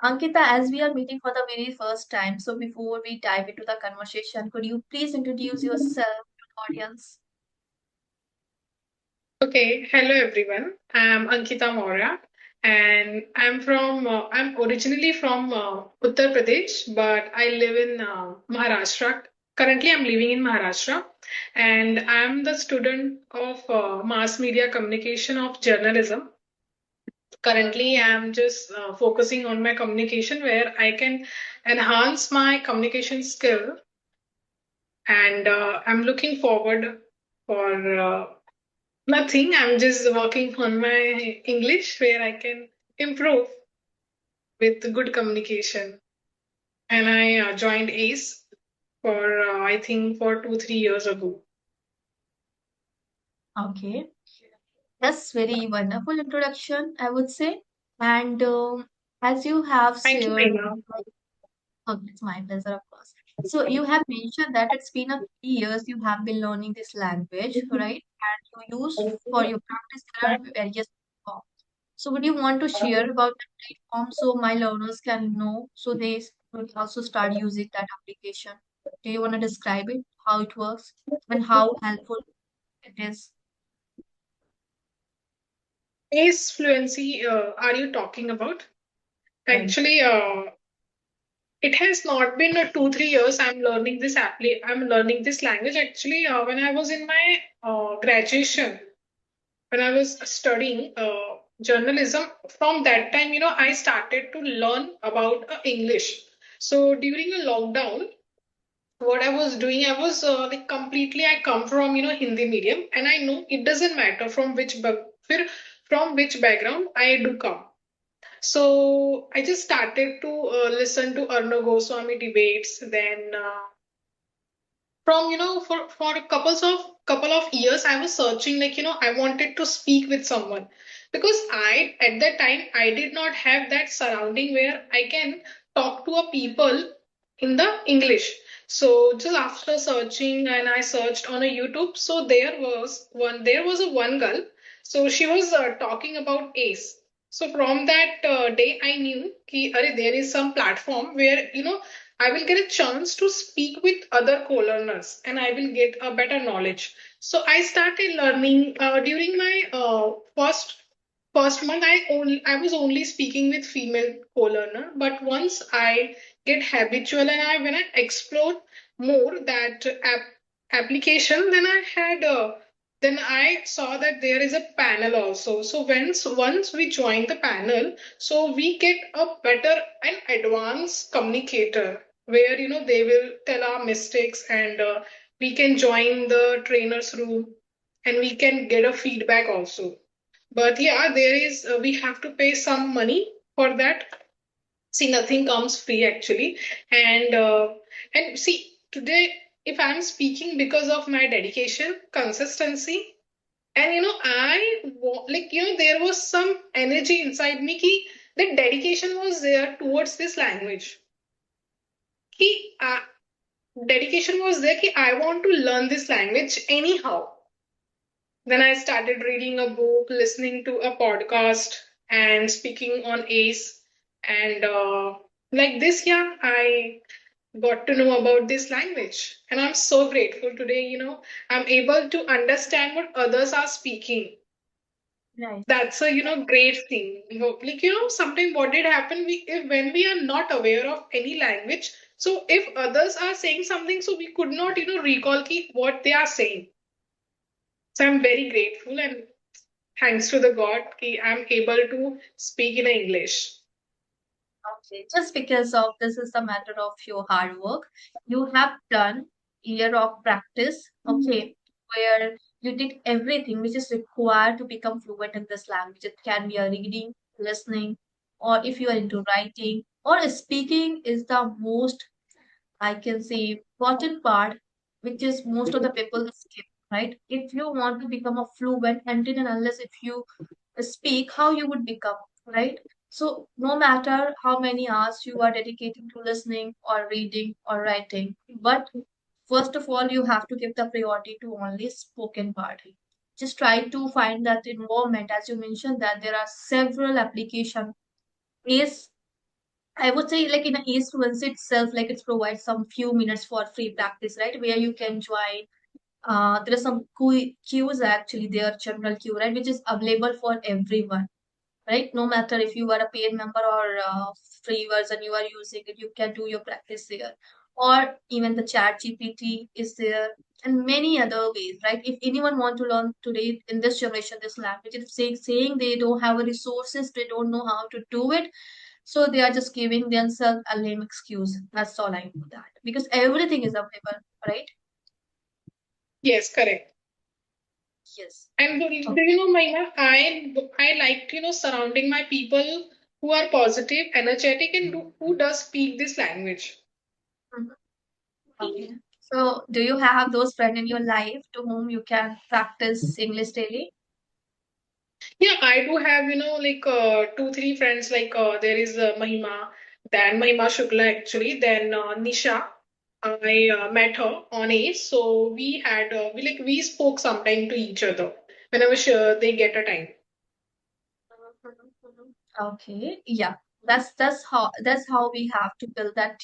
Ankita, as we are meeting for the very first time, so before we dive into the conversation, could you please introduce yourself to the audience? Okay, hello everyone. I'm Ankita Maurya and I'm originally from Uttar Pradesh, but I live in Maharashtra. Currently, I'm living in Maharashtra and I'm the student of mass media communication of journalism. Currently, I'm just focusing on my communication where I can enhance my communication skill and I'm looking forward for nothing. I'm just working on my English where I can improve with good communication. And I joined ACE for I think for 2 3 years ago. Okay, that's very wonderful introduction, I would say. And as you have Thank you, shared, Mahima. oh, it's my pleasure, of course. So you have mentioned that it's been a 3 years you have been learning this language, right? And you use for your practice there are various platforms. So would you want to share about the platform so my learners can know so they will also start using that application? Do you want to describe it, how it works, and how helpful it is? ACE fluency are you talking about? Right. Actually, it has not been 2 3 years. I'm learning this language. Actually, when I was in my graduation, when I was studying journalism, from that time, I started to learn about English. So during a lockdown, what I was doing, I was like completely, I come from, Hindi medium, and I know it doesn't matter from which background I do come. So I just started to listen to Arno Goswami debates, then from for a couple of years I was searching, like I wanted to speak with someone because I at that time I did not have that surrounding where I can talk to a people in the English. So just after searching, and I searched on a YouTube, so there was a one girl, so she was talking about ACE. So from that day I knew ki are there is some platform where I will get a chance to speak with other co-learners and I will get a better knowledge. So I started learning during my first month. I was only speaking with female co-learner, but once I get habitual and when I explored more that application, then I saw that there is a panel also. So once we join the panel, so we get a better and advanced communicator where they will tell our mistakes, and we can join the trainer's room and we can get a feedback also. But yeah, there is we have to pay some money for that. See, nothing comes free actually. And see, today, if I'm speaking because of my dedication, consistency, and there was some energy inside me ki, the dedication was there towards this language. Ki, dedication was there ki I want to learn this language anyhow. Then I started reading a book, listening to a podcast, and speaking on ACE. And like this, yeah, I got to know about this language. And I'm so grateful today, I'm able to understand what others are speaking. Right. That's a great thing. Like sometimes what did happen, when we are not aware of any language, so if others are saying something, so we could not recall what they are saying. So I'm very grateful, and thanks to the God कि I'm able to speak in English. Okay. Just because of this is a matter of your hard work, you have done year of practice, okay, where you did everything which is required to become fluent in this language. It can be a reading, listening, or if you are into writing or speaking is the most I can say important part, which is most of the people skip, right? If you want to become a fluent, until and unless if you speak, how you would become, right? So no matter how many hours you are dedicating to listening or reading or writing, but first of all, you have to give the priority to only spoken part. Just try to find that environment, as you mentioned that there are several applications I would say like in East Fluency itself, like it provides some few minutes for free practice, right? Where you can join. There are some queues actually, their general queue, right, which is available for everyone, right? No matter if you are a paid member or free version you are using it, you can do your practice there. Or even the chat GPT is there, and many other ways, right? If anyone want to learn today in this generation this language, if saying they don't have a resources, they don't know how to do it, so they are just giving themselves a lame excuse. That's all I know that. Because everything is available, right? Yes, correct. Yes. And do you know, Mahima, I like surrounding my people who are positive, energetic, and who does speak this language. Okay. Okay. So, do you have those friends in your life to whom you can practice English daily? Yeah, I do have, like two, three friends. Like there is Mahima, then Mahima Shukla actually, then Nisha. I met her on Ace, so we spoke sometime to each other whenever sure they get a time. Okay, yeah. That's how we have to build that,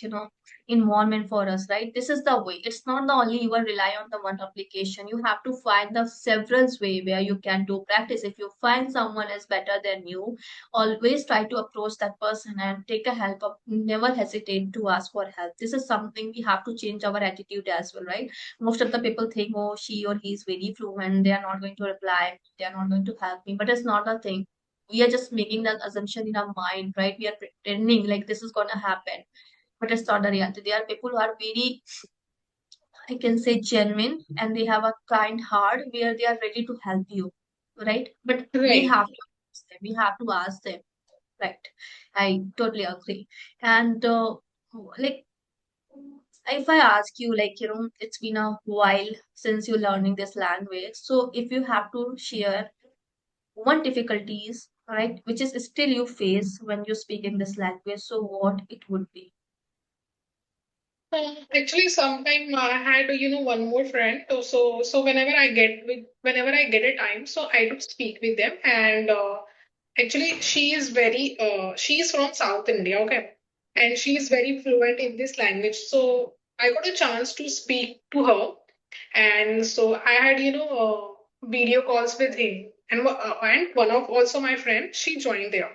environment for us, right? This is the way. It's not the only you will rely on the one application. You have to find the several way where you can do practice. If you find someone is better than you, always try to approach that person and take a help of never hesitate to ask for help. This is something we have to change our attitude as well, right? Most of the people think, oh, she or he is very fluent, they are not going to reply, they are not going to help me. But it's not a thing, we are just making that assumption in our mind, right? We are pretending like this is gonna happen, but it's not the reality. There are people who are very, I can say, genuine, and they have a kind heart where they are ready to help you, right? But we Right. have to ask them. We have to ask them, right? I totally agree. And like, if I ask you, like, it's been a while since you're learning this language. So if you have to share one difficulties, right, which is still you face when you speak in this language, so what it would be? Actually, sometime I had one more friend. So whenever I get a time, so I do speak with them. And actually, she is from South India, okay, and she is very fluent in this language. So I got a chance to speak to her, and so I had video calls with him, and one of also my friend, she joined there.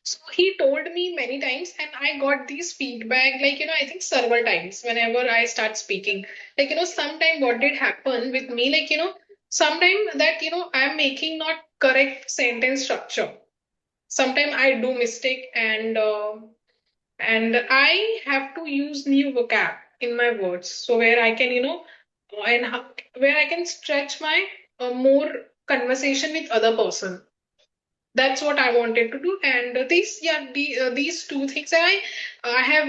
So he told me many times, and I got these feedback, like, I think several times whenever I start speaking. Like, sometime what did happen with me, like, sometime that, I'm making not correct sentence structure. Sometime I do mistake, and I have to use new vocab in my words. So where I can, where I can stretch my more conversation with other person. That's what I wanted to do. And these two things I have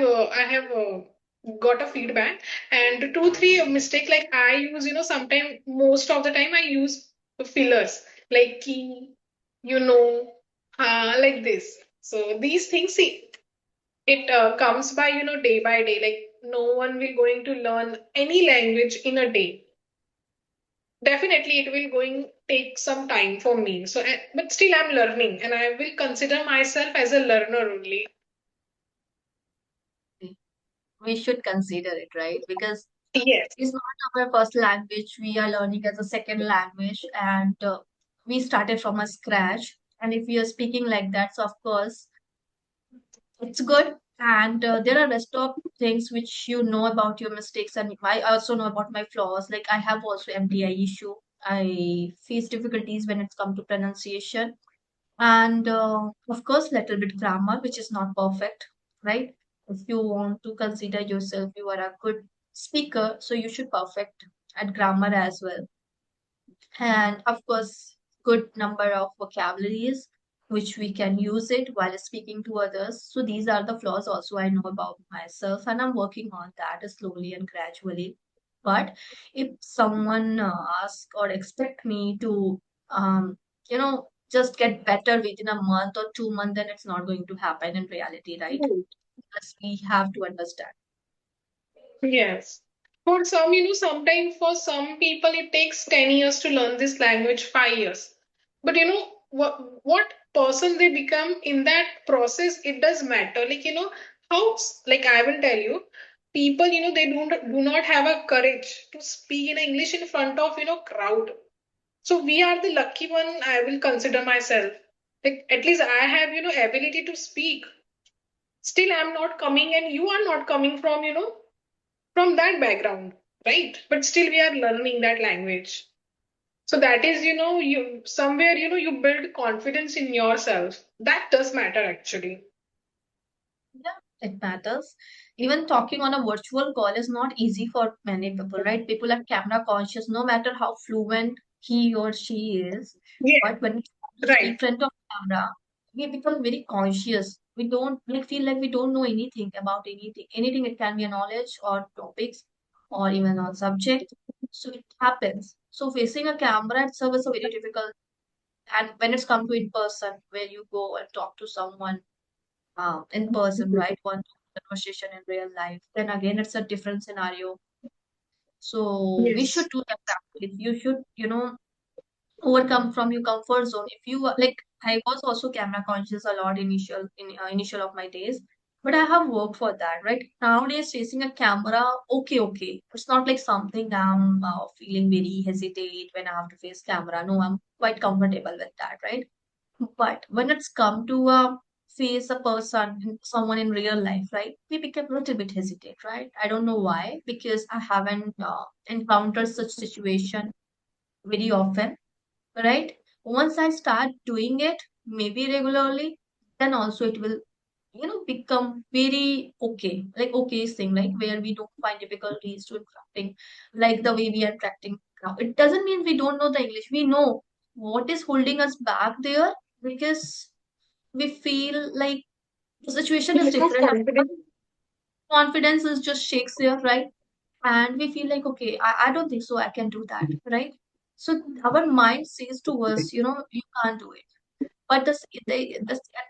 got a feedback, and two three mistake, like I use, sometime, most of the time I use fillers like key, like this. So these things, see, it comes by day by day. Like no one will going to learn any language in a day. Definitely, it will going take some time for me. So, but still, I'm learning, and I will consider myself as a learner only. We should consider it, right? Because Yes. it's not our first language, we are learning as a second language, and we started from a scratch. And if we are speaking like that, so of course it's good. And there are rest of things which you know about your mistakes, and I also know about my flaws. Like I have also MDI issue. I face difficulties when it's come to pronunciation, and of course, little bit grammar, which is not perfect, right? If you want to consider yourself, you are a good speaker, so you should perfect at grammar as well, and of course good number of vocabularies which we can use it while speaking to others. So these are the flaws also I know about myself, and I'm working on that slowly and gradually. But if someone ask or expect me to just get better within a month or 2 months, then it's not going to happen in reality, right? Hmm. Because we have to understand. Yes. For some, sometimes for some people it takes 10 years to learn this language, 5 years. But what? person they become in that process, it does matter. Like, how, like, I will tell you, people, they do not have a courage to speak in English in front of, crowd. So we are the lucky one, I will consider myself. Like, at least I have, ability to speak. Still, I'm not coming, and you are not coming from, from that background, right? But still, we are learning that language. So that is, you somewhere, you build confidence in yourself. That does matter actually. Yeah, it matters. Even talking on a virtual call is not easy for many people, right? People are camera conscious, no matter how fluent he or she is. Yeah, But when we have to speak right. in front of camera, we become very conscious. We don't like feel like we don't know anything about anything. Anything, it can be a knowledge or topics or even a subject. So it happens. So facing a camera itself is a very difficult. And when it's come to in person, where you go and talk to someone in person, right? One conversation in real life. Then again, it's a different scenario. So we should Yes. do that practice. You should, overcome from your comfort zone. If you like, I was also camera conscious a lot initial of my days, but I have worked for that. Right nowadays, facing a camera, okay, it's not like something I'm feeling very hesitate when I have to face camera. No, I'm quite comfortable with that. Right. But when it's come to face a person, someone in real life, right, we become a little bit hesitate, right? I don't know why, because I haven't encountered such situation very often, right? Once I start doing it, maybe regularly, then also it will, become very okay, like okay thing, like where we don't find difficulties to interacting, like the way we are interacting now. It doesn't mean we don't know the English. We know what is holding us back there because we feel like the situation You is lack of different. Our confidence. confidence is just shakes there, right? And we feel like, okay, I don't think so, I can do that, right? So our mind says to us, you can't do it. But at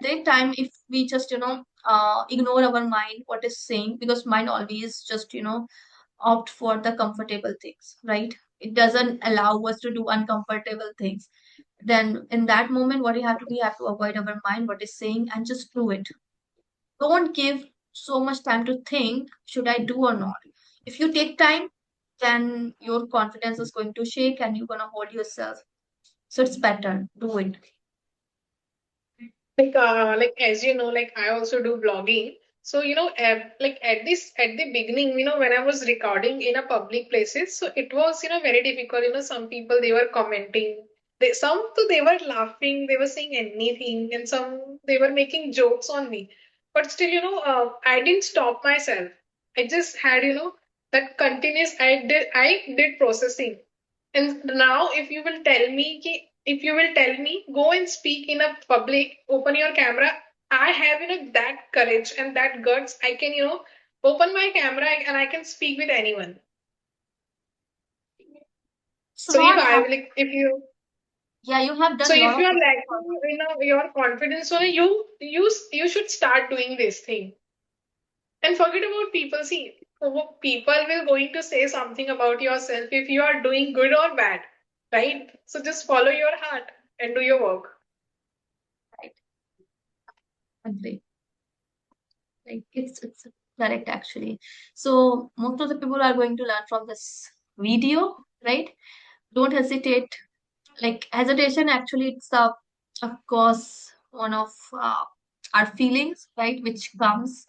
that time, if we just, ignore our mind, what is saying, because mind always just, opt for the comfortable things, right? It doesn't allow us to do uncomfortable things. Then in that moment, what we have to avoid our mind, what is saying, and just do it. Don't give so much time to think, should I do or not? If you take time, then your confidence is going to shake and you're going to hold yourself. So it's better. Do it. Like as you know, like I also do blogging. So like at the beginning, when I was recording in a public places, so it was very difficult. Some people they were commenting, some too they were laughing, they were saying anything, and some they were making jokes on me. But still, I didn't stop myself. I just had that continuous. I did processing. And now, if you will tell me, go and speak in a public, open your camera. I have, that courage and that guts. I can, open my camera and I can speak with anyone. It's So if not I hard. will, if you, Yeah, you have so done a if lot you of are things for lacking, your confidence, so you should start doing this thing and forget about people. See, people will going to say something about yourself if you are doing good or bad, right? So just follow your heart and do your work. right. Agree. Like it's correct actually. So most of the people are going to learn from this video, right? Don't hesitate. Like hesitation actually, it's of course one of our feelings, right, which comes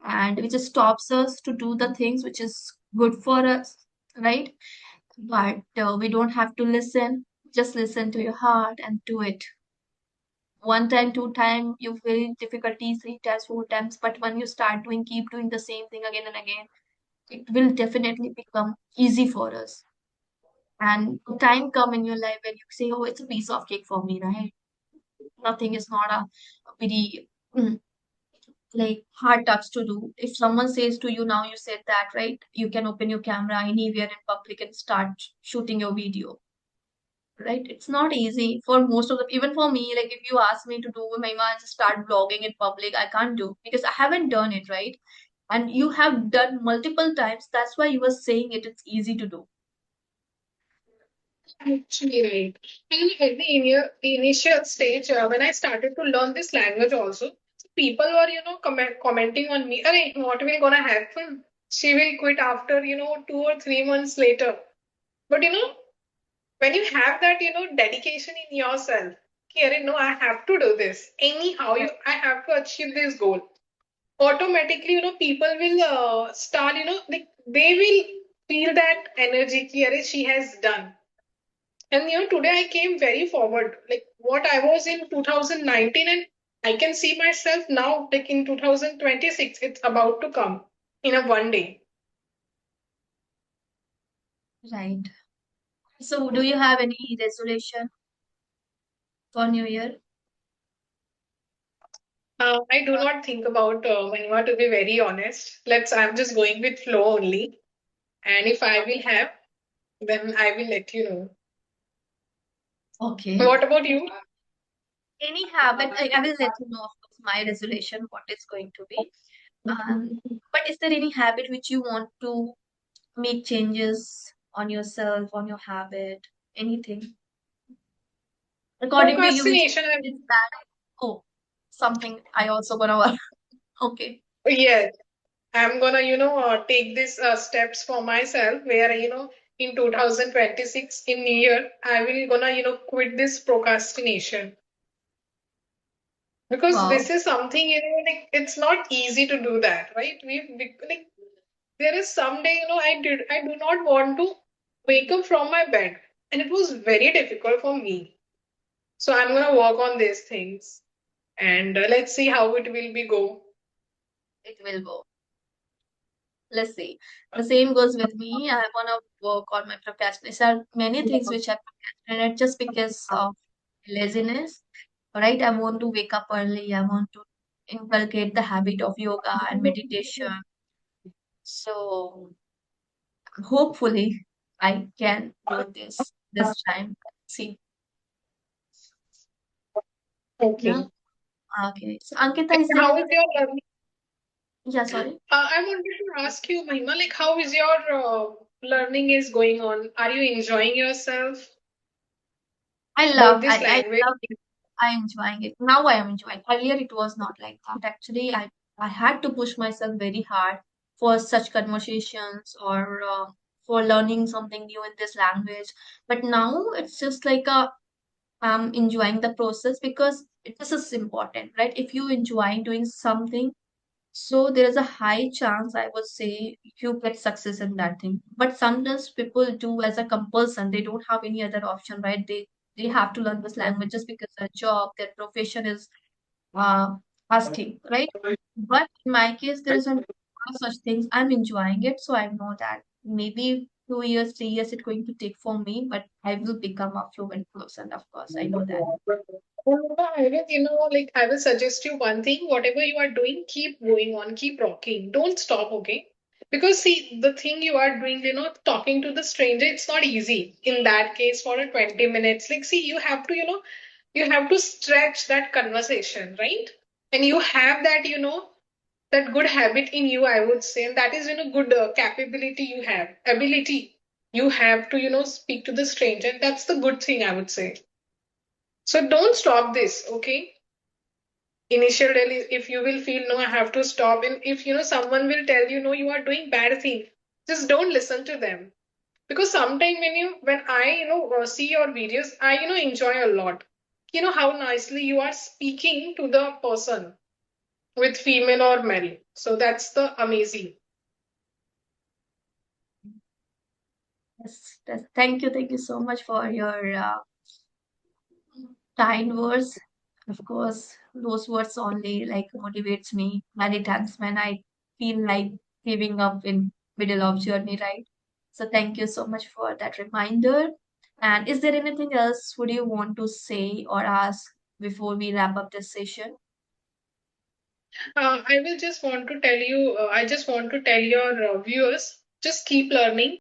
and which stops us to do the things which is good for us, right? But we don't have to listen. Just listen to your heart and do it. One time, two time, you feel difficulties, three times, four times, but when you start doing, keep doing the same thing again and again, it will definitely become easy for us. And time come in your life when you say, oh, it's a piece of cake for me, right? Nothing is not a very like hard task to do. If someone says to you, now you said that, right? You can open your camera anywhere in public and start shooting your video, right? It's not easy for most of the, even for me, like if you ask me to do Mahima, just start blogging in public, I can't do because I haven't done it, right? And you have done multiple times. That's why you were saying it, it's easy to do. Actually, right. And at the initial stage, when I started to learn this language also, people were, commenting on me, "Arey, what will gonna happen? She will quit after, 2 or 3 months later." But, when you have that, dedication in yourself, "Okay, arey, no, I have to do this. Anyhow, Right. I have to achieve this goal." Automatically, people will start, like they will feel that energy, ki, arey, she has done. And today I came very forward, like what I was in 2019, and I can see myself now, like in 2026, it's about to come in a one day. Right. So, do you have any resolution for New Year? I do not think about Mahima, to be very honest. I'm just going with flow only. And if I will have, then I will let you know. Okay. What about you? Any habit, I will let you know, of course, my resolution, what it's going to be. But is there any habit which you want to make changes on yourself, on your habit, anything? According to you, which Procrastination. is bad? Oh, something I also gonna work. Okay. Yes, I'm gonna, take these steps for myself where, in 2026 in New Year, I will gonna, quit this procrastination because Wow. this is something, like it's not easy to do that, right? Like there is someday, I do not want to wake up from my bed, and it was very difficult for me. So I'm gonna work on these things, and let's see how it will be go. It will go. Let's see. The same goes with me. I want to work on my procrastination. There are many things which I procrastinate just because of laziness, right? I want to wake up early. I want to inculcate the habit of yoga and meditation. So hopefully I can do this time. See. Yeah. Okay. Okay. So Ankita, is there How is anything? your learning? Yeah, sorry. I wanted to ask you, Mahima, like how is your learning is going on? Are you enjoying yourself about this I language? love it. I'm enjoying it. Now I am enjoying. Earlier it was not like that. Actually, I had to push myself very hard for such conversations or for learning something new in this language. But now it's just like I'm enjoying the process because this is important, right? If you enjoy doing something, so there is a high chance, I would say, you get success in that thing. But sometimes people do as a compulsion. They don't have any other option, right? They have to learn this language just because their job, their profession is uh, asking, right? But in my case, there is no such things. I'm enjoying it, so I know that maybe 2 years, 3 years, it's going to take for me, but I will become a fluent person. Of course, I know that. I will, like I will suggest you one thing. Whatever you are doing, keep going on, keep rocking. Don't stop, okay? Because see, the thing you are doing, talking to the stranger, it's not easy. In that case, for a 20 minutes, like see, you have to, you have to stretch that conversation, right? And you have that, that good habit in you, I would say, and that is, good capability you have, ability you have to, speak to the stranger. And that's the good thing, I would say. So don't stop this, okay? Initial daily, if you will feel no, I have to stop, and if someone will tell you no, you are doing bad thing, just don't listen to them. Because sometimes when I see your videos, I enjoy a lot. How nicely you are speaking to the person with female or male, so that's the amazing. Yes, thank you so much for your kind words. Of course, those words only like motivates me many times when I feel like giving up in middle of journey, right? So thank you so much for that reminder. And is there anything else would you want to say or ask before we wrap up this session? I just want to tell your viewers, just keep learning.